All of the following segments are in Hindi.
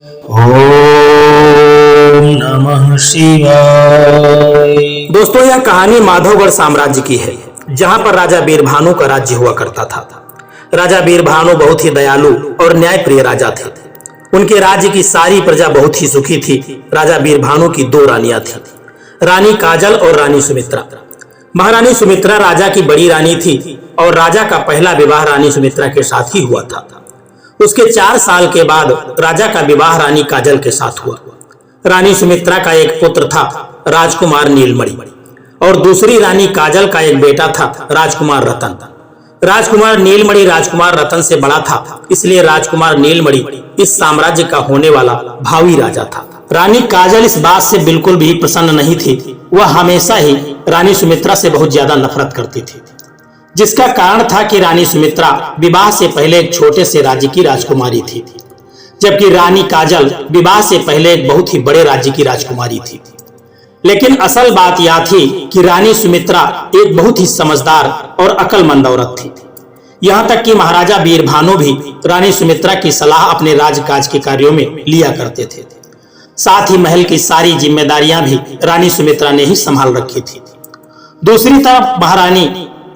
ओम नमः शिवाय। दोस्तों, यह कहानी माधवगढ़ साम्राज्य की है, जहां पर राजा बीरभानु का राज्य हुआ करता था। राजा बीरभानु बहुत ही दयालु और न्यायप्रिय राजा थे। उनके राज्य की सारी प्रजा बहुत ही सुखी थी। राजा बीरभानु की दो रानियां थीं, रानी काजल और रानी सुमित्रा। महारानी सुमित्रा राजा की बड़ी रानी थी और राजा का पहला विवाह रानी सुमित्रा के साथ ही हुआ था। उसके 4 साल के बाद राजा का विवाह रानी काजल के साथ हुआ। रानी सुमित्रा का एक पुत्र था, राजकुमार नीलमणि, और दूसरी रानी काजल का एक बेटा था, राजकुमार रतन। राजकुमार नीलमणि राजकुमार रतन से बड़ा था, इसलिए राजकुमार नीलमणि इस साम्राज्य का होने वाला भावी राजा था। रानी काजल इस बात से बिल्कुल भी प्रसन्न नहीं थी। वह हमेशा ही रानी सुमित्रा से बहुत ज्यादा नफरत करती थी, जिसका कारण था कि रानी सुमित्रा विवाह से पहले एक छोटे से राज्य की राजकुमारी थी, जबकि रानी काजल विवाह से पहले एक बहुत ही बड़े राज्य की राजकुमारी थी। लेकिन असल बात यह थी कि रानी सुमित्रा एक बहुत ही समझदार और अक्लमंद औरत थी। यहाँ तक कि महाराजा बीरभानु भी रानी सुमित्रा की सलाह अपने राजकाज के कार्यों में लिया करते थे। साथ ही महल की सारी जिम्मेदारियां भी रानी सुमित्रा ने ही संभाल रखी थी। दूसरी तरफ महारानी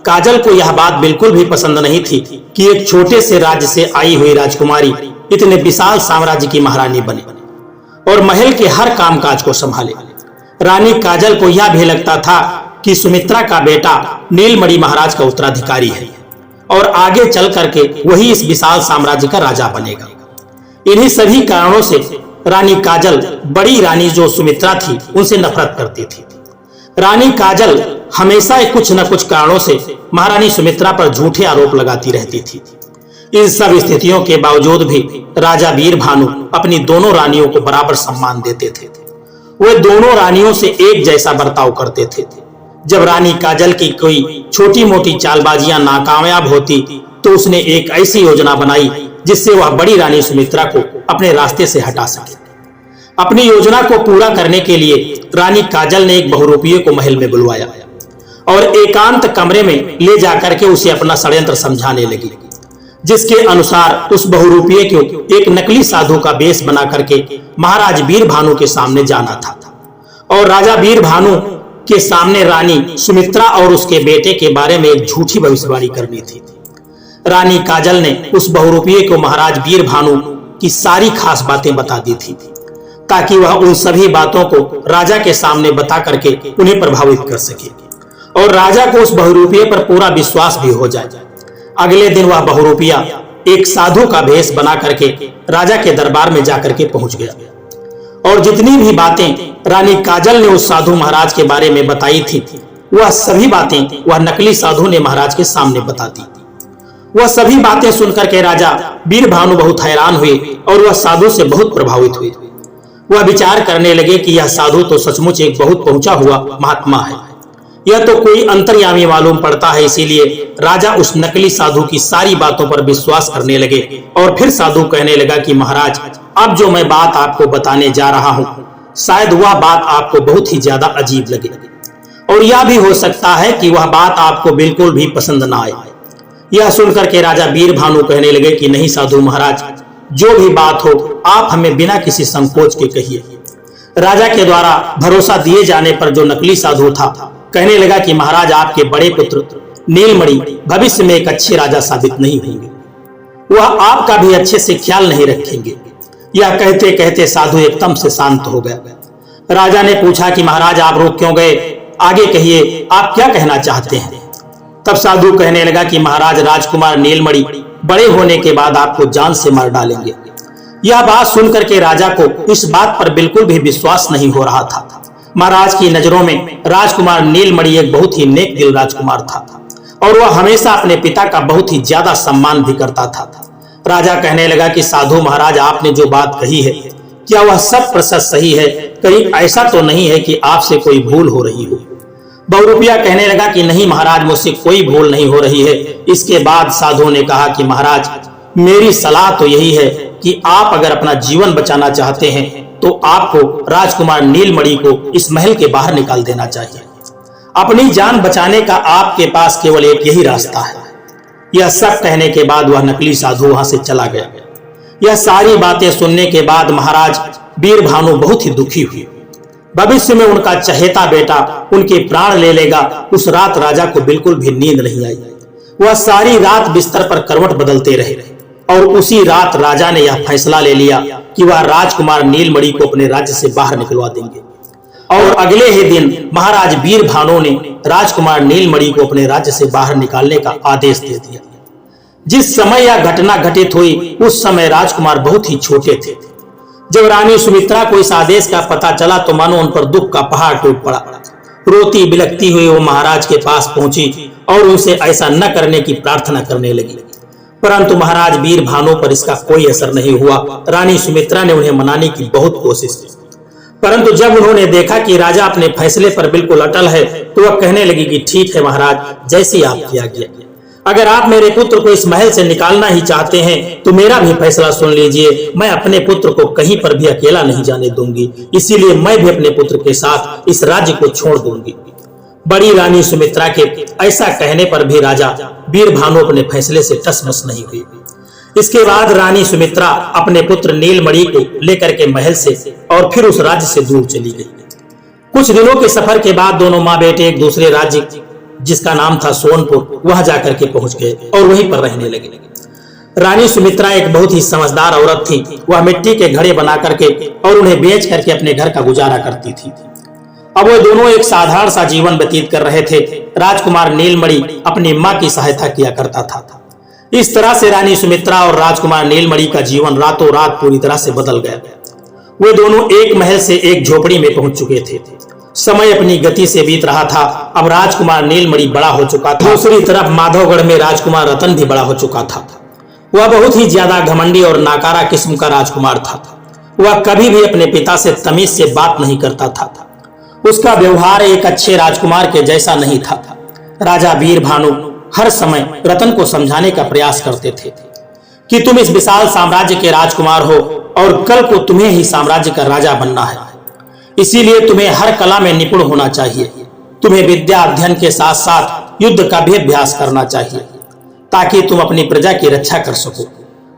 काजल को यह बात बिल्कुल भी पसंद नहीं थी कि एक छोटे से राज्य से आई हुई राजकुमारी इतने विशाल साम्राज्य की महारानी बने और महल के हर कामकाज को संभाले। रानी काजल को यह भी लगता था कि सुमित्रा का बेटा नीलमणि महाराज का उत्तराधिकारी है और आगे चल करके वही इस विशाल साम्राज्य का राजा बनेगा। इन्हीं सभी कारणों से रानी काजल बड़ी रानी जो सुमित्रा थी उनसे नफरत करती थी। रानी काजल हमेशा कुछ न कुछ कारणों से महारानी सुमित्रा पर झूठे आरोप लगाती रहती थी। इन सब स्थितियों के बावजूद भी राजा बीरभानु अपनी दोनों रानियों को बराबर सम्मान देते थे। वे दोनों रानियों से एक जैसा बर्ताव करते थे। जब रानी काजल की कोई छोटी मोटी चालबाजियां नाकामयाब होती तो उसने एक ऐसी योजना बनाई जिससे वह बड़ी रानी सुमित्रा को अपने रास्ते से हटा सके। अपनी योजना को पूरा करने के लिए रानी काजल ने एक बहुरूपिये को महल में बुलवाया और एकांत कमरे में ले जाकर के उसे अपना षड्यंत्र समझाने लगी, जिसके अनुसार उस बहुरूपिये को एक नकली साधु का वेश बना करके महाराज बीरभानु के सामने जाना था और राजा बीरभानु के सामने रानी सुमित्रा और उसके बेटे के बारे में एक झूठी भविष्यवाणी करनी थी। रानी काजल ने उस बहुरूपिये को महाराज बीरभानु की सारी खास बातें बता दी थी ताकि वह उन सभी बातों को राजा के सामने बता करके उन्हें प्रभावित कर सके और राजा को उस बहुरूपिये पर पूरा विश्वास भी हो जाए। अगले दिन वह बहुरूपिया एक साधु का भेष बना करके राजा के दरबार में जाकर के पहुंच गया और जितनी भी बातें रानी काजल ने उस साधु महाराज के बारे में बताई थी वह सभी बातें वह नकली साधु ने महाराज के सामने बता दी। वह सभी बातें सुनकर के राजा बीरभानु बहुत हैरान हुए और वह साधु से बहुत प्रभावित हुए। वह विचार करने लगे कि यह साधु तो सचमुच एक बहुत पहुंचा हुआ महात्मा है, यह तो कोई अंतर्यामी मालूम पड़ता है। इसीलिए राजा उस नकली साधु की सारी बातों पर विश्वास करने लगे और फिर साधु कहने लगा कि महाराज, अब जो मैं बात आपको बताने जा रहा हूं शायद वह बात आपको बहुत ही ज्यादा अजीब लगे और यह भी हो सकता है कि वह बात आपको बिल्कुल भी पसंद ना आए। यह सुनकर के राजा बीरभानु कहने लगे कि नहीं साधु महाराज, जो भी बात हो आप हमें बिना किसी संकोच के कहिए। राजा के द्वारा भरोसा दिए जाने पर जो नकली साधु था कहने लगा कि महाराज, आपके बड़े पुत्र नीलमणि भविष्य में एक अच्छे राजा साबित नहीं होंगे, वह आपका भी अच्छे से ख्याल नहीं रखेंगे। यह कहते कहते साधु एकदम से शांत हो गया। राजा ने पूछा कि महाराज, आप रुक क्यों गए, आगे कहिए, आप क्या कहना चाहते हैं। तब साधु कहने लगा कि महाराज, राजकुमार नीलमणि बड़े होने के बाद आपको जान से मार डालेंगे। यह बात सुनकर के राजा को इस बात पर बिल्कुल भी विश्वास नहीं हो रहा था। महाराज की नजरों में राजकुमार नीलमणि एक बहुत ही नेक दिल राजकुमार था और वह हमेशा अपने पिता का बहुत ही ज्यादा सम्मान भी करता था। राजा कहने लगा कि साधु महाराज, आपने जो बात कही है क्या वह सब प्रतिशत सही है, कहीं ऐसा तो नहीं है कि आपसे कोई भूल हो रही हो। बहुरूपिया कहने लगा कि नहीं महाराज, मुझसे कोई भूल नहीं हो रही है। इसके बाद साधु ने कहा कि महाराज, मेरी सलाह तो यही है कि आप अगर अपना जीवन बचाना चाहते हैं तो आपको राजकुमार नीलमणि को इस महल के बाहर निकाल देना चाहिए। अपनी जान बचाने का आपके पास केवल एक यही रास्ता है। यह सब कहने के बाद वह नकली साधु वहां से चला गया। यह सारी बातें सुनने के बाद महाराज वीरभानु बहुत ही दुखी हुए। भविष्य में उनका चहेता बेटा उनके प्राण ले लेगा, उस रात राजा को बिल्कुल भी नींद नहीं आई। वह सारी रात बिस्तर पर करवट बदलते रहे और उसी रात राजा ने यह फैसला ले लिया कि वह राजकुमार नीलमणि को अपने राज्य से बाहर निकलवा देंगे। और अगले ही दिन महाराज वीरभानु ने राजकुमार नीलमणि को अपने राज्य से बाहर निकालने का आदेश दे दिया। जिस समय यह घटना घटित हुई उस समय राजकुमार बहुत ही छोटे थे। जब रानी सुमित्रा को इस आदेश का पता चला तो मानो उन पर दुख का पहाड़ टूट पड़ा। रोती बिलखती हुई वो महाराज के पास पहुंची और उनसे ऐसा न करने की प्रार्थना करने लगी, परंतु महाराज वीरभानु पर इसका कोई असर नहीं हुआ। रानी सुमित्रा ने उन्हें मनाने की बहुत कोशिश की, परंतु जब उन्होंने देखा कि राजा अपने फैसले पर बिल्कुल अटल है तो वह कहने लगी कि ठीक है महाराज, जैसे आप किया गया। अगर आप मेरे पुत्र को इस महल से निकालना ही चाहते हैं तो मेरा भी फैसला सुन लीजिए। मैं अपने पुत्र को कहीं पर भी अकेला नहीं जाने दूंगी, इसीलिए मैं भी अपने पुत्र के साथ इस राज्य को छोड़ दूंगी। बड़ी रानी सुमित्रा के ऐसा कहने पर भी राजा वीरभानु अपने फैसले से टस-मस नहीं हुई। इसके बाद रानी सुमित्रा अपने पुत्र नीलमणि को लेकर के महल से और फिर उस राज्य से दूर चली गई। कुछ दिनों के सफर के बाद दोनों माँ बेटे एक दूसरे राज्य जिसका नाम था सोनपुर, वहां जाकर के पहुंच गए और वहीं पर रहने लगे। रानी सुमित्रा एक बहुत ही समझदार औरत थी। वह मिट्टी के घड़े बना करके और उन्हें बेच करके अपने घर का गुजारा करती थी। अब वो दोनों एक साधारण सा जीवन व्यतीत कर रहे थे। राजकुमार नीलमणि अपनी माँ की सहायता किया करता था। इस तरह से रानी सुमित्रा और राजकुमार नीलमणि का जीवन रातों रात पूरी तरह से बदल गया। वे दोनों एक महल से एक झोपड़ी में पहुंच चुके थे। समय अपनी गति से बीत रहा था। अब राजकुमार नीलमणि बड़ा हो चुका था। दूसरी तरफ माधवगढ़ में राजकुमार रतन भी बड़ा हो चुका था। वह बहुत ही ज्यादा घमंडी और नाकारा किस्म का राजकुमार था। वह कभी भी अपने पिता से तमीज से बात नहीं करता था। उसका व्यवहार एक अच्छे राजकुमार के जैसा नहीं था। राजा वीरभानु हर समय रतन को समझाने का प्रयास करते थे कि तुम इस विशाल साम्राज्य के राजकुमार हो और कल को तुम्हें ही साम्राज्य का राजा बनना है, इसीलिए तुम्हें हर कला में निपुण होना चाहिए। तुम्हें विद्या अध्ययन के साथ साथ युद्ध का भी अभ्यास करना चाहिए ताकि तुम अपनी प्रजा की रक्षा कर सको।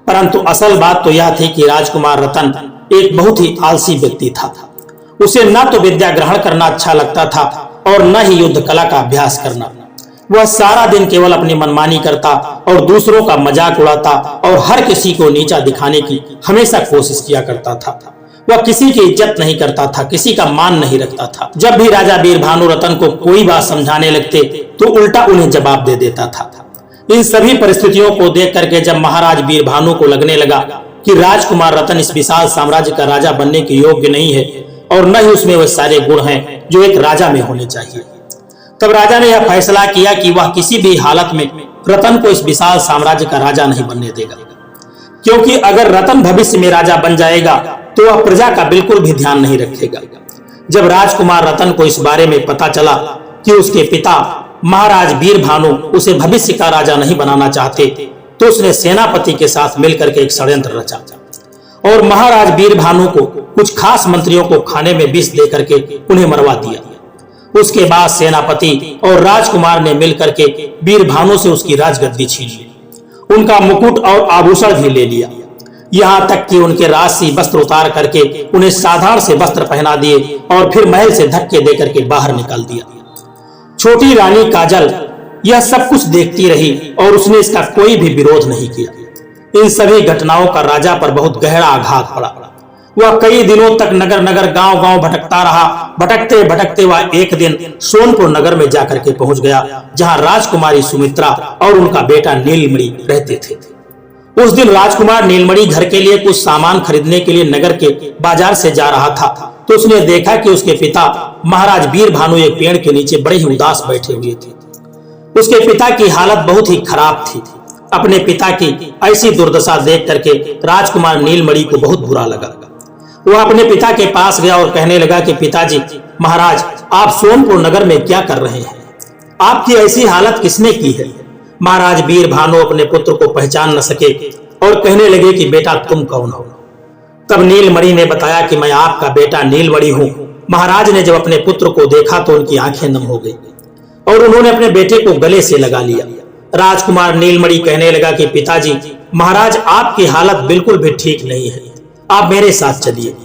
परंतु असल बात तो यह थी कि राजकुमार रतन एक बहुत ही आलसी व्यक्ति था। उसे न तो विद्या ग्रहण करना अच्छा लगता था और न ही युद्ध कला का अभ्यास करना। वह सारा दिन केवल अपनी मनमानी करता और दूसरों का मजाक उड़ाता और हर किसी को नीचा दिखाने की हमेशा कोशिश किया करता था। वह किसी की इज्जत नहीं करता था, किसी का मान नहीं रखता था। जब भी राजा वीरभानु रतन को कोई बात समझाने लगते तो उल्टा उन्हें जवाब दे देता था। इन सभी परिस्थितियों को देख करके जब महाराज वीरभानु को लगने लगा कि राजकुमार रतन इस विशाल साम्राज्य का राजा बनने के योग्य नहीं है और न ही उसमें वह सारे गुण हैं जो एक राजा में होने चाहिए, तब राजा ने यह फैसला किया कि वह किसी भी हालत में रतन को इस विशाल साम्राज्य का राजा नहीं बनने देगा, क्योंकि अगर रतन भविष्य में राजा बन जाएगा तो वह प्रजा का बिल्कुल भी ध्यान नहीं रखेगा। जब राजकुमार रतन को इस बारे में पता चला कि उसके पिता महाराज वीरभानु उसे भविष्य का राजा नहीं बनाना चाहते तो उसने सेनापति के साथ मिलकर के एक षड्यंत्र रचा और महाराज वीरभानु को कुछ खास मंत्रियों को खाने में विष दे करके उन्हें मरवा दिया। उसके बाद सेनापति और राजकुमार ने मिलकर के वीरभानु से उसकी राजगद्दी छीन ली, उनका मुकुट और आभूषण भी ले लिया, यहाँ तक कि उनके राजसी वस्त्र उतार करके उन्हें साधारण से वस्त्र पहना दिए और फिर महल से धक्के दे करके बाहर निकाल दिया। छोटी रानी काजल यह सब कुछ देखती रही और उसने इसका कोई भी विरोध नहीं किया। इन सभी घटनाओं का राजा पर बहुत गहरा आघात पड़ा। वह कई दिनों तक नगर नगर गांव गांव भटकता रहा। भटकते भटकते वह एक दिन सोनपुर नगर में जाकर के पहुंच गया, जहां राजकुमारी सुमित्रा और उनका बेटा नीलमणि रहते थे। उस दिन राजकुमार नीलमणि घर के लिए कुछ सामान खरीदने के लिए नगर के बाजार से जा रहा था तो उसने देखा कि उसके पिता महाराज वीरभानु एक पेड़ के नीचे बड़े ही उदास बैठे हुए थे। उसके पिता की हालत बहुत ही खराब थी। अपने पिता की ऐसी दुर्दशा देख करके राजकुमार नीलमणि को बहुत बुरा लगा। वह अपने पिता के पास गया और कहने लगा कि पिताजी, महाराज आप सोनपुर नगर में क्या कर रहे हैं? आपकी ऐसी हालत किसने की है? महाराज वीरभानु अपने पुत्र को पहचान न सके और कहने लगे कि बेटा तुम कौन हो? तब नीलमणि ने बताया कि मैं आपका बेटा नीलमणि हूँ। महाराज ने जब अपने पुत्र को देखा तो उनकी आंखें नम हो गई और उन्होंने अपने बेटे को गले से लगा लिया। राजकुमार नीलमणि कहने लगा कि पिताजी, महाराज आपकी हालत बिल्कुल भी ठीक नहीं है, आप मेरे साथ चलिए।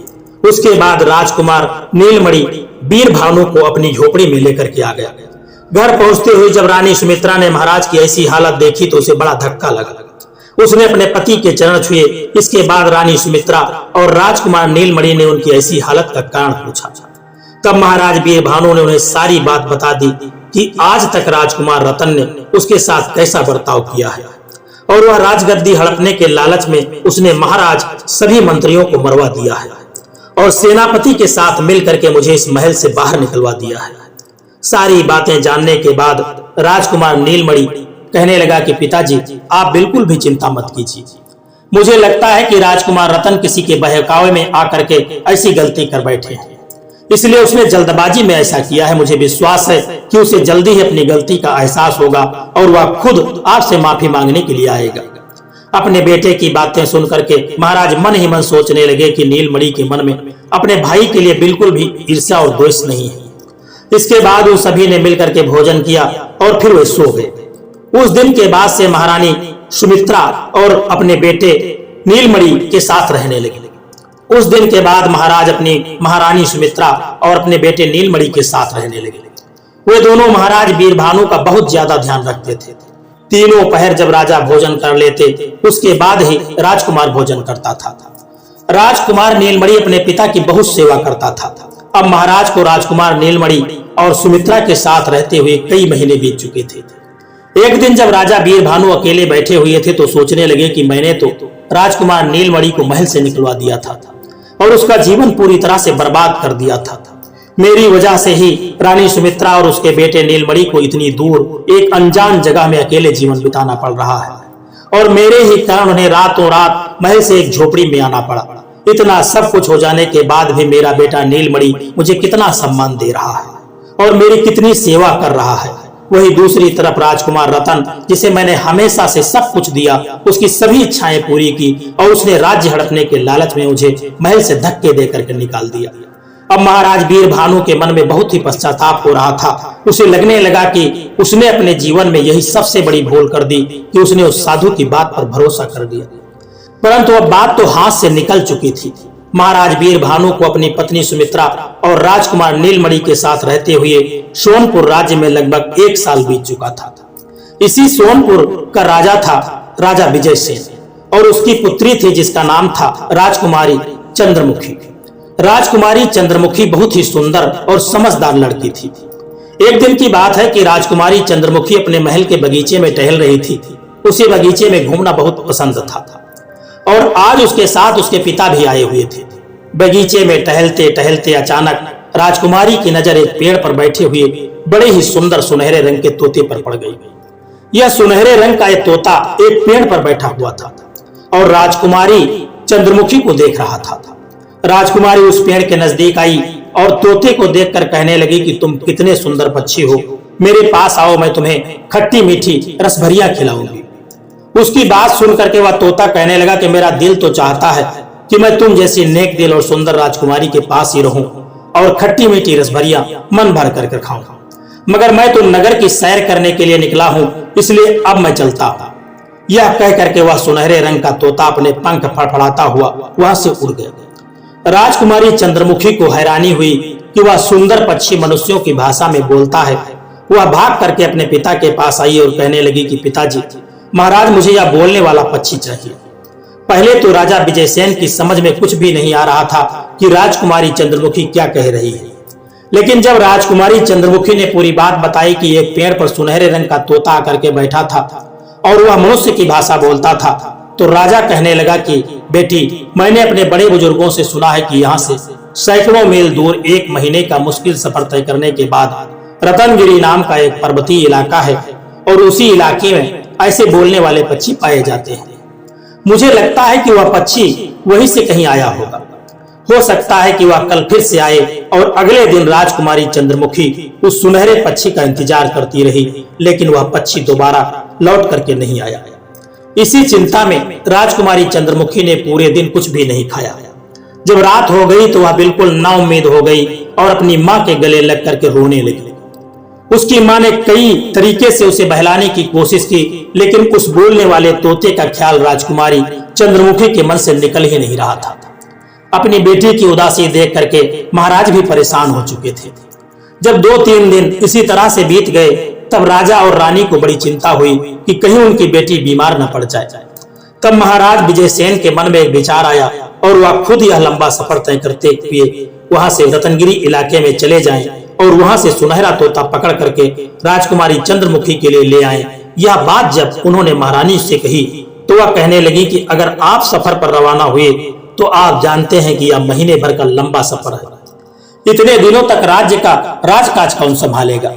उसके बाद राजकुमार नीलमणि वीरभानु को अपनी झोपड़ी में लेकर के आ गया। घर पहुंचते हुए जब रानी सुमित्रा ने महाराज की ऐसी हालत देखी तो उसे बड़ा धक्का लगा। उसने अपने पति के चरण छुए। इसके बाद रानी सुमित्रा और राजकुमार नीलमणि ने उनकी ऐसी हालत का कारण पूछा। तब महाराज वीरभानु ने उन्हें सारी बात बता दी कि आज तक राजकुमार रतन ने उसके साथ कैसा बर्ताव किया है और वह राजगद्दी हड़पने के लालच में उसने महाराज सभी मंत्रियों को मरवा दिया है और सेनापति के साथ मिल करके मुझे इस महल से बाहर निकलवा दिया है। सारी बातें जानने के बाद राजकुमार नीलमणि कहने लगा कि पिताजी, आप बिल्कुल भी चिंता मत कीजिए। मुझे लगता है कि राजकुमार रतन किसी के बहकावे में आकर के ऐसी गलती कर बैठे हैं, इसलिए उसने जल्दबाजी में ऐसा किया है। मुझे विश्वास है कि उसे जल्दी ही अपनी गलती का एहसास होगा और वह खुद आपसे माफी मांगने के लिए आएगा। अपने बेटे की बातें सुनकर के महाराज मन ही मन सोचने लगे कि नीलमणि के मन में अपने भाई के लिए बिल्कुल भी ईर्ष्या और द्वेष नहीं है। इसके बाद उन सभी ने मिलकर के भोजन किया और फिर वे सो गए। उस दिन के बाद से महारानी सुमित्रा और अपने बेटे नीलमणि के साथ रहने लगे। उस दिन के बाद महाराज अपनी महारानी सुमित्रा और अपने बेटे नीलमणि के साथ रहने लगे। वे दोनों महाराज वीरभानु का बहुत ज्यादा ध्यान रखते थे। तीनों पहर जब राजा भोजन कर लेते उसके बाद ही राजकुमार भोजन करता था। राजकुमार नीलमणि अपने पिता की बहुत सेवा करता था। अब महाराज को राजकुमार नीलमणि और सुमित्रा के साथ रहते हुए कई महीने बीत चुके थे। एक दिन जब राजा वीरभानु अकेले बैठे हुए थे तो सोचने लगे कि मैंने तो राजकुमार नीलमणि को महल से निकलवा दिया था और उसका जीवन पूरी तरह से बर्बाद कर दिया था। मेरी वजह से ही रानी सुमित्रा और उसके बेटे नीलमणि को इतनी दूर एक अनजान जगह में अकेले जीवन बिताना पड़ रहा है और मेरे ही कारण उन्हें रातों रात महल से एक झोपड़ी में आना पड़ा। इतना सब कुछ हो जाने के बाद भी मेरा बेटा नीलमणि मुझे कितना सम्मान दे रहा है और मेरी कितनी सेवा कर रहा है। वही दूसरी तरफ राजकुमार रतन, जिसे मैंने हमेशा से सब कुछ दिया, उसकी सभी इच्छाएं पूरी की और उसने राज्य हड़पने के लालच में मुझे महल से धक्के दे करके निकाल दिया। अब महाराज वीरभानु के मन में बहुत ही पश्चाताप हो रहा था। उसे लगने लगा कि उसने अपने जीवन में यही सबसे बड़ी भूल कर दी कि उसने उस साधु की बात पर भरोसा कर दिया। परंतु अब बात तो हाथ से निकल चुकी थी। महाराज वीरभानु को अपनी पत्नी सुमित्रा और राजकुमार नीलमणि के साथ रहते हुए सोनपुर राज्य में लगभग 1 साल बीत चुका था। इसी सोनपुर का राजा था राजा विजय सेन और उसकी पुत्री थी जिसका नाम था राजकुमारी चंद्रमुखी। राजकुमारी चंद्रमुखी बहुत ही सुंदर और समझदार लड़की थी। एक दिन की बात है कि राजकुमारी चंद्रमुखी अपने महल के बगीचे में टहल रही थी। उसे बगीचे में घूमना बहुत पसंद था और आज उसके साथ उसके पिता भी आए हुए थे। बगीचे में टहलते टहलते अचानक राजकुमारी की नजर एक पेड़ पर बैठे हुए बड़े ही सुंदर सुनहरे रंग के तोते पर पड़ गई। यह सुनहरे रंग का एक तोता एक पेड़ पर बैठा हुआ था और राजकुमारी चंद्रमुखी को देख रहा था। राजकुमारी उस पेड़ के नजदीक आई और तोते को देखकर कहने लगी कि तुम कितने सुंदर पक्षी हो, मेरे पास आओ, मैं तुम्हें खट्टी मीठी रसभरियां खिलाऊंगी। उसकी बात सुनकर के वह तोता कहने लगा कि मेरा दिल तो चाहता है कि मैं तुम जैसी नेक दिल और सुंदर राजकुमारी के पास ही रहूं और खट्टी मीठी रसभरियां मन भर कर खाऊं, मगर मैं तो नगर की सैर करने के लिए निकला हूं, इसलिए अब मैं चलता हूं। यह कह करके वह सुनहरे रंग का तोता अपने पंख फड़फड़ाता हुआ वहां से उड़ गया। राजकुमारी चंद्रमुखी को हैरानी हुई कि वह सुंदर पक्षी मनुष्यों की भाषा में बोलता है। वह भाग करके अपने पिता के पास आई और कहने लगी कि पिताजी, महाराज, मुझे यह बोलने वाला पक्षी चाहिए। पहले तो राजा विजयसेन की समझ में कुछ भी नहीं आ रहा था कि राजकुमारी चंद्रमुखी क्या कह रही है, लेकिन जब राजकुमारी चंद्रमुखी ने पूरी बात बताई कि एक पेड़ पर सुनहरे रंग का तोता आकर के बैठा था और वह मनुष्य की भाषा बोलता था, तो राजा कहने लगा कि बेटी, मैंने अपने बड़े बुजुर्गों से सुना है कि यहाँ से सैकड़ों मील दूर 1 महीने का मुश्किल सफर तय करने के बाद रतनगिरी नाम का एक पर्वतीय इलाका है और उसी इलाके में ऐसे बोलने वाले पक्षी पाए जाते हैं। मुझे लगता है कि वह पक्षी वहीं से कहीं आया होगा। हो सकता है कि वह कल फिर से आए और अगले दिन राजकुमारी चंद्रमुखी उस सुनहरे पक्षी का इंतजार करती रही, लेकिन वह पक्षी दोबारा लौट करके नहीं आया। इसी चिंता में राजकुमारी चंद्रमुखी ने पूरे दिन कुछ भी नहीं खाया। जब रात हो गई तो वह बिल्कुल नाउम्मीद हो गई और अपनी माँ के गले लग करके रोने लगी। उसकी मां ने कई तरीके से उसे बहलाने की कोशिश की, लेकिन उस बोलने वाले तोते का ख्याल राजकुमारी चंद्रमुखी के मन से निकल ही नहीं रहा था। अपनी बेटी की उदासी देख करके महाराज भी परेशान हो चुके थे। जब 2-3 दिन इसी तरह से बीत गए, तब राजा और रानी को बड़ी चिंता हुई कि कहीं उनकी बेटी बीमार न पड़ जाए। तब महाराज विजयसेन के मन में एक विचार आया और वह खुद यह लंबा सफर तय करते हुए वहां से रतनगिरी इलाके में चले जाएं और वहां से सुनहरा तोता पकड़ करके राजकुमारी चंद्रमुखी के लिए ले आए। यह बात जब उन्होंने महारानी से कही तो वह कहने लगी कि अगर आप सफर पर रवाना हुए तो आप जानते हैं कि यह महीने भर का लंबा सफर है। इतने दिनों तक राज्य का राजकाज कौन संभालेगा,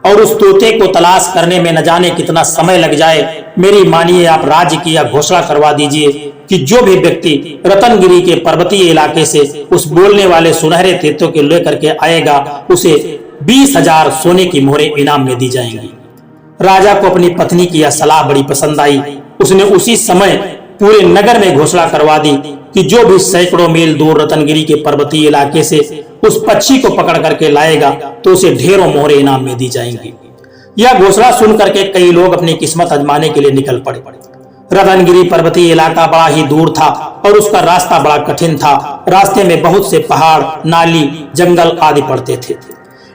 और उस तोते को तलाश करने में न जाने कितना समय लग जाए। मेरी मानिए, आप राज्य की यह घोषणा करवा दीजिए कि जो भी व्यक्ति रतनगिरी के पर्वतीय इलाके से उस बोलने वाले सुनहरे तोते को लेकर के आएगा, उसे 20,000 सोने की मोहरें इनाम में दी जाएंगी। राजा को अपनी पत्नी की यह सलाह बड़ी पसंद आई। उसने उसी समय पूरे नगर में घोषणा करवा दी कि जो भी सैकड़ों मील दूर रतनगिरी के पर्वतीय इलाके से उस पक्षी को पकड़ करके लाएगा तो उसे ढेरों मोहरें इनाम में दी जाएंगी। यह घोषणा सुन करके कई लोग अपनी किस्मत आजमाने के लिए निकल पड़े। रतनगिरी पर्वतीय इलाका बड़ा ही दूर था और उसका रास्ता बड़ा कठिन था। रास्ते में बहुत से पहाड़, नाली, जंगल आदि पड़ते थे।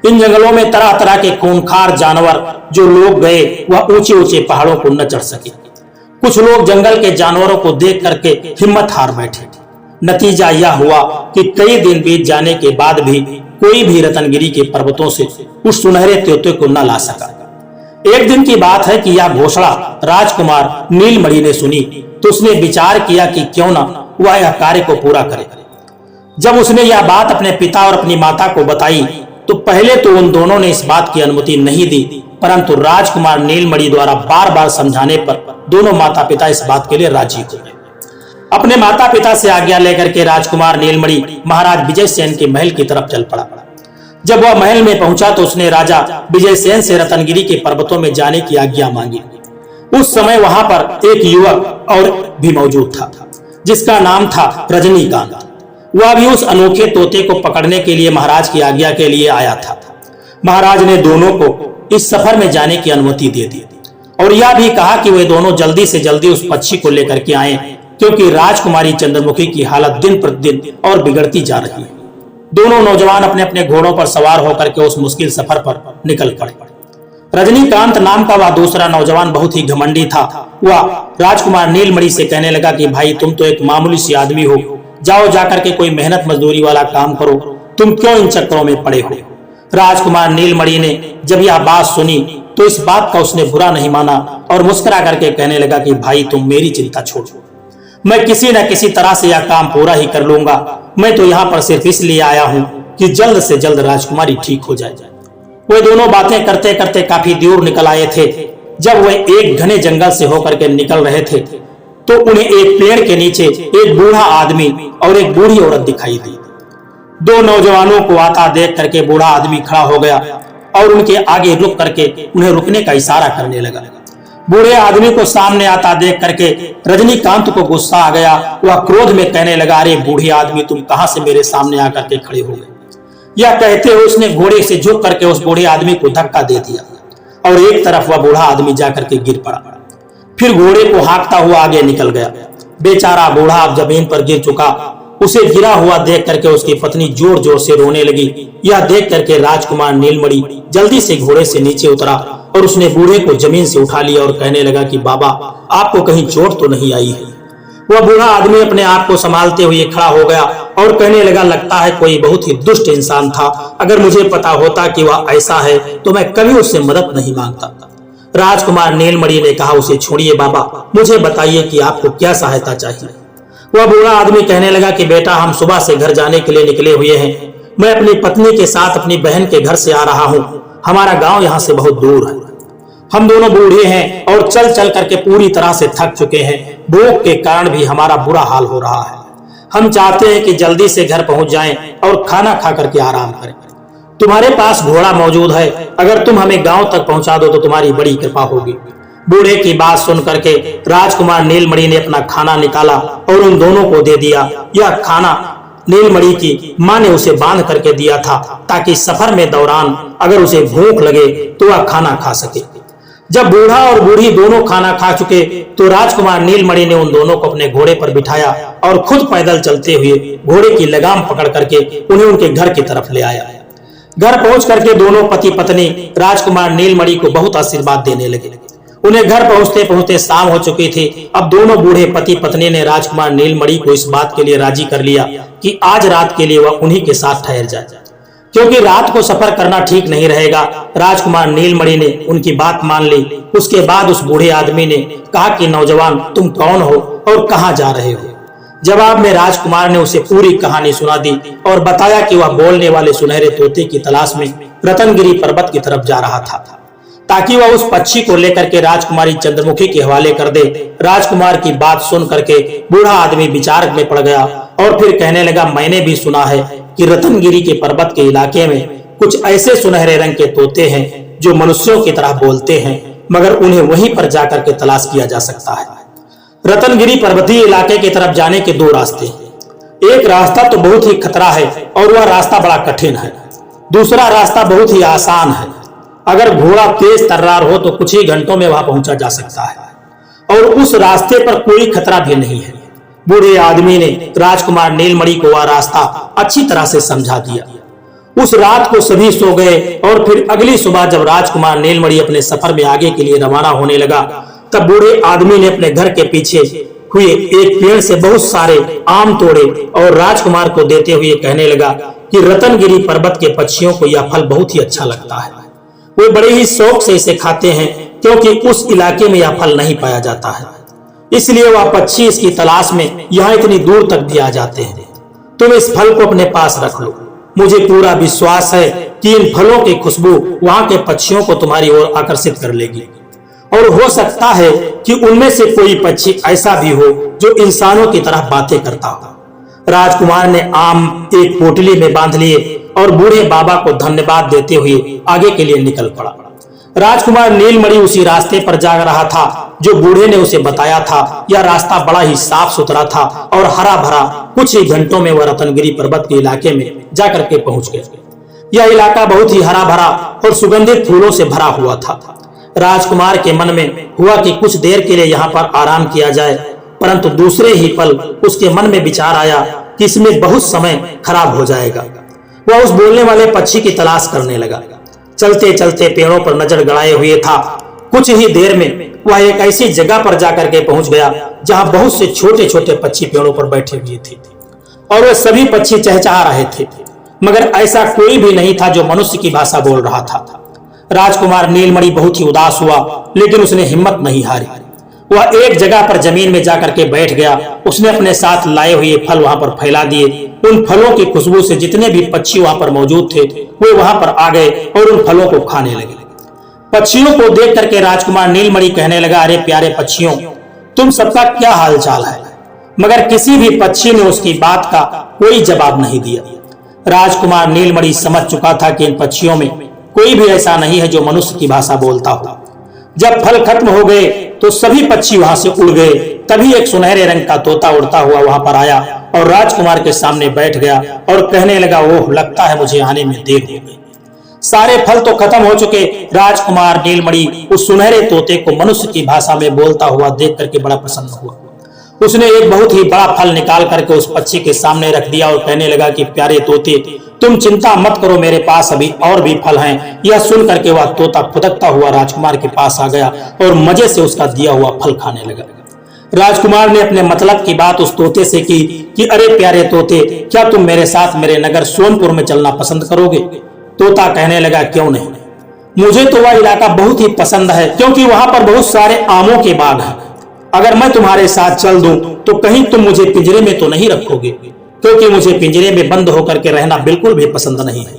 इन जंगलों में तरह तरह के खूंखार जानवर, जो लोग गए वह ऊंचे ऊंचे पहाड़ों को न चढ़ सके। कुछ लोग जंगल के जानवरों को देख करके हिम्मत हार बैठे। नतीजा यह हुआ कि कई दिन बीत जाने के बाद भी कोई भी रतनगिरी के पर्वतों से उस सुनहरे तोते को न ला सका। एक दिन की बात है कि यह घोषणा राजकुमार नीलमणि ने सुनी तो उसने विचार किया कि क्यों न वह यह कार्य को पूरा करे। जब उसने यह बात अपने पिता और अपनी माता को बताई तो पहले तो उन दोनों ने इस बात की अनुमति नहीं दी, परंतु राजकुमार नीलमणि द्वारा बार बार समझाने पर दोनों माता पिता इस बात के लिए राजी हो गए। अपने माता पिता से आज्ञा लेकर के राजकुमार नीलमणि महाराज विजयसेन के महल की तरफ चल पड़ा। जब वह महल में पहुंचा तो उसने राजा विजयसेन से रतनगिरी के पर्वतों में जाने की आज्ञा मांगी। उस समय वहां पर एक युवक और भी मौजूद था जिसका नाम था रजनीकांत। वह भी उस अनोखे तोते को पकड़ने के लिए महाराज की आज्ञा के लिए आया था। महाराज ने दोनों को इस सफर में जाने की अनुमति दे दी और यह भी कहा कि वे दोनों जल्दी से जल्दी उस पक्षी को लेकर के आए, क्योंकि राजकुमारी चंद्रमुखी की हालत दिन प्रतिदिन और बिगड़ती जा रही है। दोनों नौजवान अपने अपने घोड़ों पर सवार होकर के उस मुश्किल सफर पर निकल पड़े। रजनीकांत नाम का वह दूसरा नौजवान बहुत ही घमंडी था। वह राजकुमार नीलमणि से कहने लगा कि भाई, तुम तो एक मामूली सी आदमी हो, जाओ जाकर के कोई मेहनत मजदूरी वाला काम करो, तुम क्यों इन चक्करों में पड़े हो। राजकुमार नीलमणि ने जब यह बात सुनी तो इस बात का उसने बुरा नहीं माना और मुस्कुरा करके कहने लगा कि भाई, तुम मेरी चिंता छोड़ो, मैं किसी न किसी तरह से यह काम पूरा ही कर लूंगा। मैं तो यहाँ पर सिर्फ इसलिए आया हूँ कि जल्द से जल्द राजकुमारी ठीक हो जाए। वे दोनों बातें करते करते काफी दूर निकल आए थे। जब वे एक घने जंगल से होकर के निकल रहे थे तो उन्हें एक पेड़ के नीचे एक बूढ़ा आदमी और एक बूढ़ी औरत दिखाई दी। दो नौजवानों को आता देख करके बूढ़ा आदमी खड़ा हो गया और उनके आगे रुक करके उन्हें रुकने का इशारा करने लगा। बूढ़े आदमी को सामने आता देख करके रजनीकांत को गुस्सा आ गया। वह क्रोध में कहने लगा, अरे बूढ़े आदमी, तुम कहां से मेरे सामने आकर के खड़े हो गए। यह कहते हुए उसने घोड़े से झुक करके उस बूढ़े आदमी को धक्का दे दिया और एक तरफ वह बूढ़ा आदमी जाकर के गिर पड़ा। फिर घोड़े को हाँकता हुआ आगे निकल गया। बेचारा बूढ़ा अब जमीन पर गिर चुका। उसे गिरा हुआ देख करके उसकी पत्नी जोर जोर से रोने लगी। यह देख करके राजकुमार नीलमणि जल्दी से घोड़े से नीचे उतरा और उसने बूढ़े को जमीन से उठा लिया और कहने लगा कि बाबा, आपको कहीं चोट तो नहीं आई है। वह बूढ़ा आदमी अपने आप को संभालते हुए खड़ा हो गया और कहने लगा, लगता है कोई बहुत ही दुष्ट इंसान था। अगर मुझे पता होता कि वह ऐसा है तो मैं कभी उससे मदद नहीं मांगता। राजकुमार नीलमणि ने कहा, उसे छोड़िए बाबा, मुझे बताइए कि आपको क्या सहायता चाहिए। वह बूढ़ा आदमी कहने लगा कि बेटा, हम सुबह से घर जाने के लिए निकले हुए हैं। मैं अपनी पत्नी के साथ अपनी बहन के घर से आ रहा हूँ। हमारा गांव यहाँ से बहुत दूर है। हम दोनों बूढ़े हैं और चल चल करके पूरी तरह से थक चुके हैं। भूख के कारण भी हमारा बुरा हाल हो रहा है। हम चाहते हैं कि जल्दी से घर पहुंच जाएं और खाना खा करके आराम करें। तुम्हारे पास घोड़ा मौजूद है, अगर तुम हमें गांव तक पहुंचा दो तो तुम्हारी बड़ी कृपा होगी। बूढ़े की बात सुन करके राजकुमार नीलमणि ने अपना खाना निकाला और उन दोनों को दे दिया। यह खाना नीलमणि की माँ ने उसे बांध करके दिया था ताकि सफर में दौरान अगर उसे भूख लगे तो वह खाना खा सके। जब बूढ़ा और बूढ़ी दोनों खाना खा चुके तो राजकुमार नीलमणि ने उन दोनों को अपने घोड़े पर बिठाया और खुद पैदल चलते हुए घोड़े की लगाम पकड़ करके उन्हें उनके घर की तरफ ले आया। घर पहुंच करके दोनों पति पत्नी राजकुमार नीलमणि को बहुत आशीर्वाद देने लगे। उन्हें घर पहुंचते पहुंचते शाम हो चुकी थी। अब दोनों बूढ़े पति पत्नी ने राजकुमार नीलमणि को इस बात के लिए राजी कर लिया कि आज रात के लिए वह उन्हीं के साथ ठहर जाए, क्योंकि रात को सफर करना ठीक नहीं रहेगा। राजकुमार नीलमणि ने उनकी बात मान ली। उसके बाद उस बूढ़े आदमी ने कहा कि नौजवान, तुम कौन हो और कहां जा रहे हो? जवाब में राजकुमार ने उसे पूरी कहानी सुना दी और बताया कि वह बोलने वाले सुनहरे तोते की तलाश में रतनगिरी पर्वत की तरफ जा रहा था ताकि वह उस पक्षी को लेकर के राजकुमारी चंद्रमुखी के हवाले कर दे। राजकुमार की बात सुन करके बूढ़ा आदमी विचार में पड़ गया और फिर कहने लगा, मैंने भी सुना है कि रतनगिरी के पर्वत के इलाके में कुछ ऐसे सुनहरे रंग के तोते हैं जो मनुष्यों की तरह बोलते हैं, मगर उन्हें वहीं पर जाकर के तलाश किया जा सकता है। रतनगिरी पर्वतीय इलाके की तरफ जाने के दो रास्ते हैं। एक रास्ता तो बहुत ही खतरा है और वह रास्ता बड़ा कठिन है। दूसरा रास्ता बहुत ही आसान है। अगर घोड़ा तेज तर्रार हो तो कुछ ही घंटों में वहां पहुंचा जा सकता है और उस रास्ते पर कोई खतरा भी नहीं है। बूढ़े आदमी ने राजकुमार नीलमणि को वह रास्ता अच्छी तरह से समझा दिया। उस रात को सभी सो गए और फिर अगली सुबह जब राजकुमार नीलमणि अपने सफर में आगे के लिए रवाना होने लगा तब बूढ़े आदमी ने अपने घर के पीछे हुए एक पेड़ से बहुत सारे आम तोड़े और राजकुमार को देते हुए कहने लगा कि रतनगिरी पर्वत के पक्षियों को यह फल बहुत ही अच्छा लगता है। वे बड़े ही शौक से इसे खाते हैं क्योंकि उस इलाके में यह फल नहीं पाया जाता है, इसलिए वह पक्षी इसकी तलाश में यहाँ इतनी दूर तक भी आ जाते हैं। तुम इस फल को अपने पास रख लो। मुझे पूरा विश्वास है कि इन फलों की खुशबू वहां के पक्षियों को तुम्हारी ओर आकर्षित कर लेगी और हो सकता है कि उनमें से कोई पक्षी ऐसा भी हो जो इंसानों की तरह बातें करता हो। राजकुमार ने आम एक पोटली में बांध लिए और बूढ़े बाबा को धन्यवाद देते हुए आगे के लिए निकल पड़ा। राजकुमार नीलमणि उसी रास्ते पर जा रहा था जो बूढ़े ने उसे बताया था। यह रास्ता बड़ा ही साफ सुथरा था और हरा भरा। कुछ ही घंटों में वह रतनगिरी पर्वत के इलाके में जाकर के पहुंच गए। यह इलाका बहुत ही हरा भरा और सुगंधित फूलों से भरा हुआ था। राजकुमार के मन में हुआ कि कुछ देर के लिए यहाँ पर आराम किया जाए, परंतु दूसरे ही पल उसके मन में विचार आया कि इसमें बहुत समय खराब हो जाएगा। वह उस बोलने वाले पक्षी की तलाश करने लगा। चलते चलते पेड़ों पर नजर गड़ाए हुए था। कुछ ही देर में वह एक ऐसी जगह पर जाकर के पहुंच गया जहां बहुत से छोटे छोटे पक्षी पेड़ों पर बैठे हुए थे और वे सभी पक्षी चहचहा रहे थे, मगर ऐसा कोई भी नहीं था जो मनुष्य की भाषा बोल रहा था। राजकुमार नीलमणि बहुत ही उदास हुआ, लेकिन उसने हिम्मत नहीं हारी। वह एक जगह पर जमीन में जाकर के बैठ गया। उसने अपने साथ लाए हुए फल वहां पर फैला दिए। उन फलों की खुशबू से जितने भी पक्षी वहां पर मौजूद थे वे वहां पर आ गए और उन फलों को खाने लगे। पक्षियों को देख करके राजकुमार नीलमणि कहने लगा, अरे प्यारे पक्षियों, तुम सबका क्या हाल चाल है? मगर किसी भी पक्षी ने उसकी बात का कोई जवाब नहीं दिया। राजकुमार नीलमणि समझ चुका था कि इन पक्षियों में कोई भी ऐसा नहीं है जो मनुष्य की भाषा बोलता हो। जब फल खत्म हो गए तो सभी पक्षी वहां से उड़ गए। तभी एक सुनहरे रंग का तोता उड़ता हुआ वहां पर आया और राजकुमार के सामने बैठ गया और कहने लगा, ओह, लगता है मुझे आने में देर हो गई। सारे फल तो खत्म हो चुके। राजकुमार नीलमणि उस सुनहरे तोते को मनुष्य की भाषा में बोलता हुआ देख करके बड़ा प्रसन्न हुआ। उसने एक बहुत ही बड़ा फल निकाल करके उस पक्षी के सामने रख दिया और कहने लगा कि प्यारे तोते, तुम चिंता मत करो, मेरे पास अभी और भी फल हैं। यह सुन करके वह तोता फुदकता हुआ राजकुमार के पास आ गया और मजे से उसका दिया हुआ फल खाने लगा। राजकुमार ने अपने मतलब की बात उस तोते से की कि अरे प्यारे तोते, क्या तुम मेरे साथ मेरे नगर सोनपुर में चलना पसंद करोगे? तोता कहने लगा, क्यों नहीं, मुझे तो वह इलाका बहुत ही पसंद है क्योंकि वहां पर बहुत सारे आमों के बाग हैं। अगर मैं तुम्हारे साथ चल दूं तो कहीं तुम मुझे पिंजरे में तो नहीं रखोगे, क्योंकि मुझे पिंजरे में बंद होकर के रहना बिल्कुल भी पसंद नहीं है।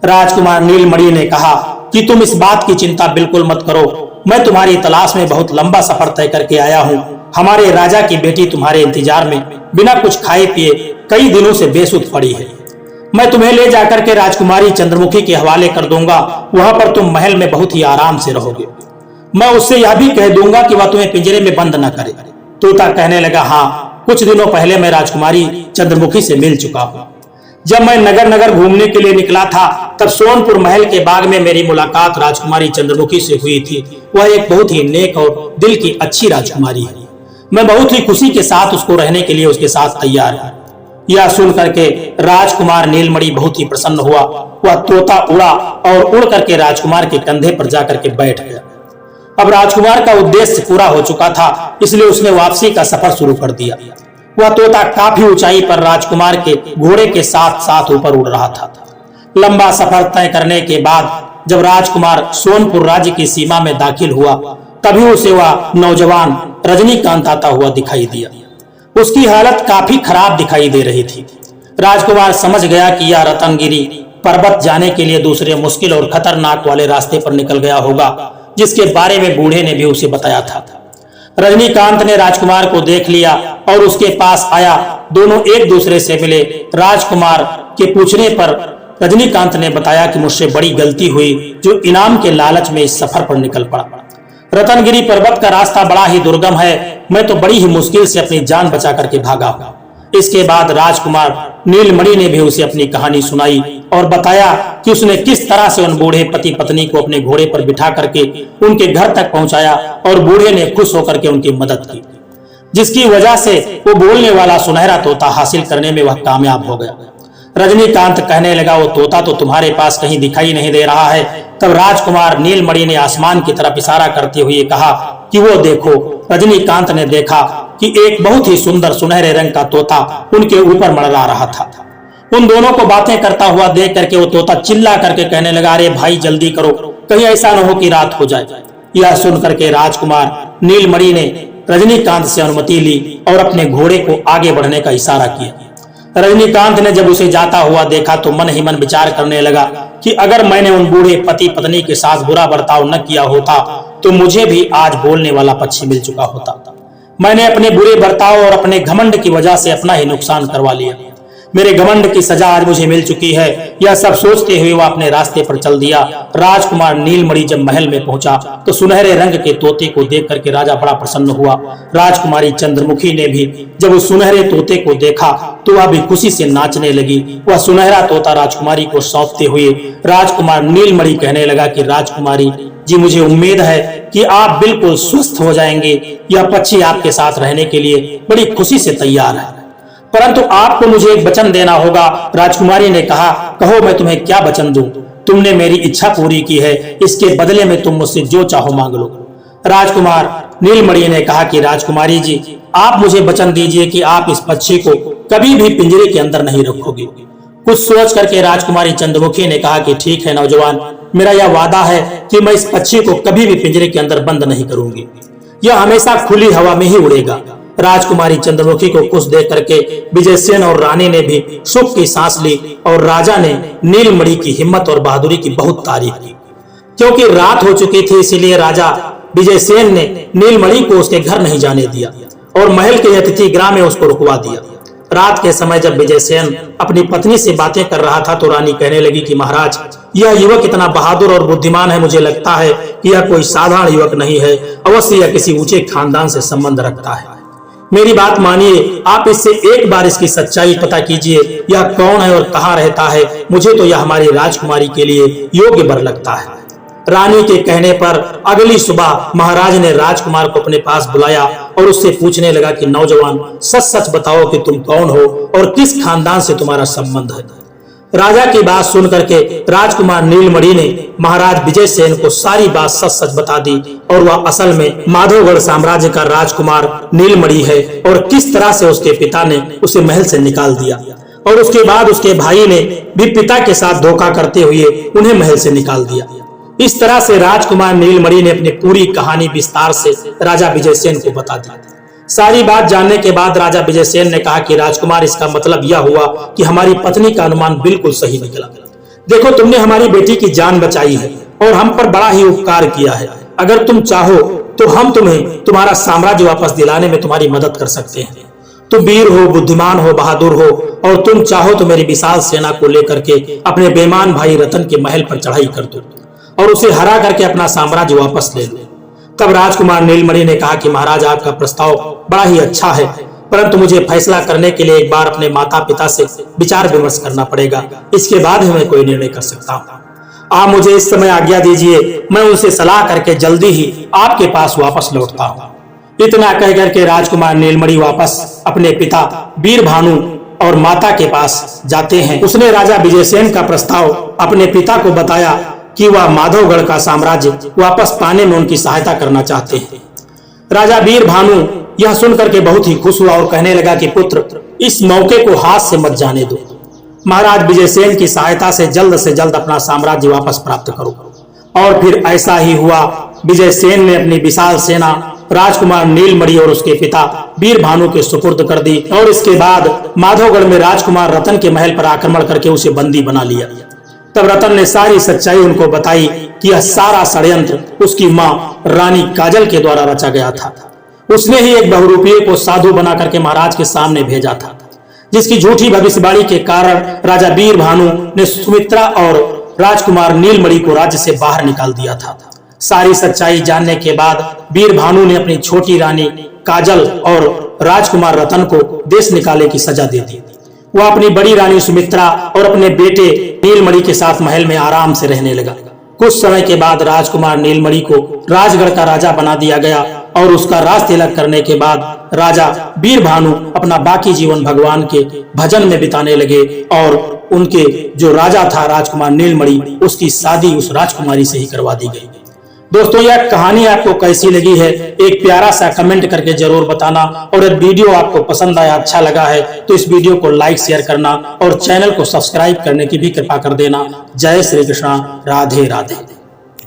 राजकुमार नीलमणि ने कहा कि तुम इस बात की चिंता बिल्कुल मत करो, मैं तुम्हारी तलाश में बहुत लंबा सफर तय करके आया हूँ। हमारे राजा की बेटी तुम्हारे इंतजार में बिना कुछ खाए पिए कई दिनों से बेसुध पड़ी है। मैं तुम्हें ले जाकर के राजकुमारी चंद्रमुखी के हवाले कर दूंगा। वहां पर तुम महल में बहुत ही आराम से रहोगे। मैं उससे यह भी कह दूंगा कि वह तुम्हें पिंजरे में बंद न करे। तोता कहने लगा, हाँ, कुछ दिनों पहले मैं राजकुमारी चंद्रमुखी से मिल चुका हूँ। जब मैं नगर नगर घूमने के लिए निकला था तब सोनपुर महल के बाग में मेरी मुलाकात राजकुमारी चंद्रमुखी से हुई थी। वह एक बहुत ही नेक और दिल की अच्छी राजकुमारी है। मैं बहुत ही खुशी के साथ उसको रहने के लिए उसके साथ तैयार हूँ। यह सुन करके राजकुमार नीलमणि बहुत ही प्रसन्न हुआ। वह तोता उड़ा और उड़ करके राजकुमार के कंधे पर जाकर के बैठ गया। अब राजकुमार का उद्देश्य पूरा हो चुका था, इसलिए उसने वापसी का सफर शुरू कर दिया। वह तोता काफी ऊंचाई पर राजकुमार के घोड़े के साथ साथ ऊपर उड़ रहा था। लंबा सफर तय करने के बाद जब राजकुमार सोनपुर राज्य की सीमा में दाखिल हुआ तभी उसे वह नौजवान रजनीकांत आता हुआ दिखाई दिया। उसकी हालत काफी खराब दिखाई दे रही थी। राजकुमार समझ गया कि यह रतनगिरी पर्वत जाने के लिए दूसरे मुश्किल और खतरनाक वाले रास्ते पर निकल गया होगा, जिसके बारे में बूढ़े ने भी उसे बताया था। रजनीकांत ने राजकुमार को देख लिया और उसके पास आया। दोनों एक दूसरे से मिले। राजकुमार के पूछने पर रजनीकांत ने बताया कि मुझसे बड़ी गलती हुई जो इनाम के लालच में इस सफर पर निकल पड़ा। रतनगिरी पर्वत का रास्ता बड़ा ही दुर्गम है। मैं तो बड़ी ही मुश्किल से अपनी जान बचा करके भागा हूं। इसके बाद राजकुमार नीलमणि ने भी उसे अपनी कहानी सुनाई और बताया कि उसने किस तरह से उन बूढ़े पति पत्नी को अपने घोड़े पर बिठा करके उनके घर तक पहुंचाया और बूढ़े ने खुश होकर के उनकी मदद की, जिसकी वजह से वो बोलने वाला सुनहरा तोता हासिल करने में वह कामयाब हो गया। रजनीकांत कहने लगा, वो तोता तो तुम्हारे पास कहीं दिखाई नहीं दे रहा है। तब राजकुमार नीलमणि ने आसमान की तरफ इशारा करते हुए कहा कि वो देखो। रजनीकांत ने देखा कि एक बहुत ही सुंदर सुनहरे रंग का तोता उनके ऊपर मंडरा रहा था। उन दोनों को बातें करता हुआ देख करके वो तोता चिल्ला करके कहने लगा, अरे भाई जल्दी करो, कहीं ऐसा न हो कि रात हो जाए। यह सुन करके राजकुमार नीलमणि ने रजनीकांत से अनुमति ली और अपने घोड़े को आगे बढ़ने का इशारा किया। रजनीकांत ने जब उसे जाता हुआ देखा तो मन ही मन विचार करने लगा कि अगर मैंने उन बूढ़े पति पत्नी के साथ बुरा बर्ताव न किया होता तो मुझे भी आज बोलने वाला पक्षी मिल चुका होता। मैंने अपने बुरे बर्ताव और अपने घमंड की वजह से अपना ही नुकसान करवा लिया। मेरे घमंड की सजा आज मुझे मिल चुकी है। यह सब सोचते हुए वह अपने रास्ते पर चल दिया। राजकुमार नीलमणि जब महल में पहुंचा तो सुनहरे रंग के तोते को देख करके राजा बड़ा प्रसन्न हुआ। राजकुमारी चंद्रमुखी ने भी जब उस सुनहरे तोते को देखा तो वह भी खुशी से नाचने लगी। वह सुनहरा तोता राजकुमारी को सौंपते हुए राजकुमार नीलमणि कहने लगा कि राजकुमारी जी, मुझे उम्मीद है कि आप बिल्कुल स्वस्थ हो जाएंगे। यह पक्षी आपके साथ रहने के लिए बड़ी खुशी से तैयार है, परंतु आपको मुझे एक वचन देना होगा। राजकुमारी ने कहा, कहो मैं तुम्हें क्या वचन दूं? तुमने मेरी इच्छा पूरी की है, इसके बदले में तुम मुझसे जो चाहो मांग लो। राजकुमार नीलमणि ने कहा कि राजकुमारी जी, आप मुझे वचन दीजिए कि आप इस पक्षी को कभी भी पिंजरे के अंदर नहीं रखोगे। कुछ सोच करके राजकुमारी चंद्रमुखी ने कहा कि ठीक है नौजवान, मेरा यह वादा है कि मैं इस पक्षी को कभी भी पिंजरे के अंदर बंद नहीं करूंगी। यह हमेशा खुली हवा में ही उड़ेगा। राजकुमारी चंद्रमुखी को खुश देख करके विजयसेन और रानी ने भी सुख की सांस ली और राजा ने नीलमणि की हिम्मत और बहादुरी की बहुत तारीफ की। क्योंकि रात हो चुकी थी इसलिए राजा विजयसेन ने नीलमणि को उसके घर नहीं जाने दिया और महल के अतिथि गृह में उसको रुकवा दिया। रात के समय जब विजयसेन अपनी पत्नी से बातें कर रहा था तो रानी कहने लगी कि महाराज, यह युवक इतना बहादुर और बुद्धिमान है, मुझे लगता है कि यह कोई साधारण युवक नहीं है, अवश्य यह किसी ऊंचे खानदान से संबंध रखता है। मेरी बात मानिए, आप इससे एक बार इसकी सच्चाई पता कीजिए, यह कौन है और कहाँ रहता है। मुझे तो यह हमारी राजकुमारी के लिए योग्य वर लगता है। रानी के कहने पर अगली सुबह महाराज ने राजकुमार को अपने पास बुलाया और उससे पूछने लगा कि नौजवान, सच सच बताओ कि तुम कौन हो और किस खानदान से तुम्हारा संबंध है। राजा की बात सुन करके राजकुमार नीलमणि ने महाराज विजयसेन को सारी बात सच सच बता दी और वह असल में माधवगढ़ साम्राज्य का राजकुमार नीलमणि है और किस तरह से उसके पिता ने उसे महल से निकाल दिया और उसके बाद उसके भाई ने भी पिता के साथ धोखा करते हुए उन्हें महल से निकाल दिया। इस तरह से राजकुमार नीलमणि ने अपनी पूरी कहानी विस्तार से राजा विजयसेन को बता दी। सारी बात जानने के बाद राजा विजयसेन ने कहा कि राजकुमार, इसका मतलब यह हुआ कि हमारी पत्नी का अनुमान बिल्कुल सही निकला। देखो, तुमने हमारी बेटी की जान बचाई है और हम पर बड़ा ही उपकार किया है। अगर तुम चाहो तो हम तुम्हें तुम्हारा साम्राज्य वापस दिलाने में तुम्हारी मदद कर सकते हैं। तुम वीर हो, बुद्धिमान हो, बहादुर हो और तुम चाहो तो मेरी विशाल सेना को लेकर के अपने बेईमान भाई रतन के महल पर चढ़ाई कर दो और उसे हरा करके अपना साम्राज्य वापस ले लो। तब राजकुमार नीलमणि ने कहा कि महाराज, आपका प्रस्ताव बड़ा ही अच्छा है, परंतु मुझे फैसला करने के लिए एक बार अपने माता पिता से विचार विमर्श करना पड़ेगा। इसके बाद ही मैं कोई निर्णय कर सकता हूँ। आप मुझे इस समय आज्ञा दीजिए, मैं उनसे सलाह करके जल्दी ही आपके पास वापस लौटता हूँ। इतना कह करके राजकुमार नीलमणि वापस अपने पिता वीरभानु और माता के पास जाते हैं। उसने राजा विजयसेन का प्रस्ताव अपने पिता को बताया कि वह माधवगढ़ का साम्राज्य वापस पाने में उनकी सहायता करना चाहते हैं। राजा वीरभानु यह सुनकर के बहुत ही खुश हुआ और कहने लगा कि पुत्र, इस मौके को हाथ से मत जाने दो। महाराज विजयसेन की सहायता से जल्द अपना साम्राज्य वापस प्राप्त करो। और फिर ऐसा ही हुआ। विजयसेन ने अपनी विशाल सेना राजकुमार नीलमणि और उसके पिता वीरभानु के सुपुर्द कर दी और इसके बाद माधवगढ़ में राजकुमार रतन के महल पर आक्रमण करके उसे बंदी बना लिया। तब रतन ने सारी सच्चाई उनको बताई कि यह सारा षड्यंत्र उसकी मां रानी काजल के द्वारा रचा गया था। उसने ही एक बहुरूपीय को साधु बना करके महाराज के सामने भेजा था, जिसकी झूठी भविष्यवाणी के कारण राजा वीरभानु ने सुमित्रा और राजकुमार नीलमणि को राज्य से बाहर निकाल दिया था। सारी सच्चाई जानने के बाद वीरभानु ने अपनी छोटी रानी काजल और राजकुमार रतन को देश निकाले की सजा दे दी। वह अपनी बड़ी रानी सुमित्रा और अपने बेटे नीलमणि के साथ महल में आराम से रहने लगा। कुछ समय के बाद राजकुमार नीलमणि को राजगढ़ का राजा बना दिया गया और उसका राज तिलक करने के बाद राजा वीरभानु अपना बाकी जीवन भगवान के भजन में बिताने लगे और उनके जो राजा था राजकुमार नीलमणि, उसकी शादी उस राजकुमारी से ही करवा दी गई। दोस्तों, यह कहानी आपको कैसी लगी है एक प्यारा सा कमेंट करके जरूर बताना। और यदि वीडियो आपको पसंद आया, अच्छा लगा है तो इस वीडियो को लाइक शेयर करना और चैनल को सब्सक्राइब करने की भी कृपा कर देना। जय श्री कृष्णा, राधे राधे।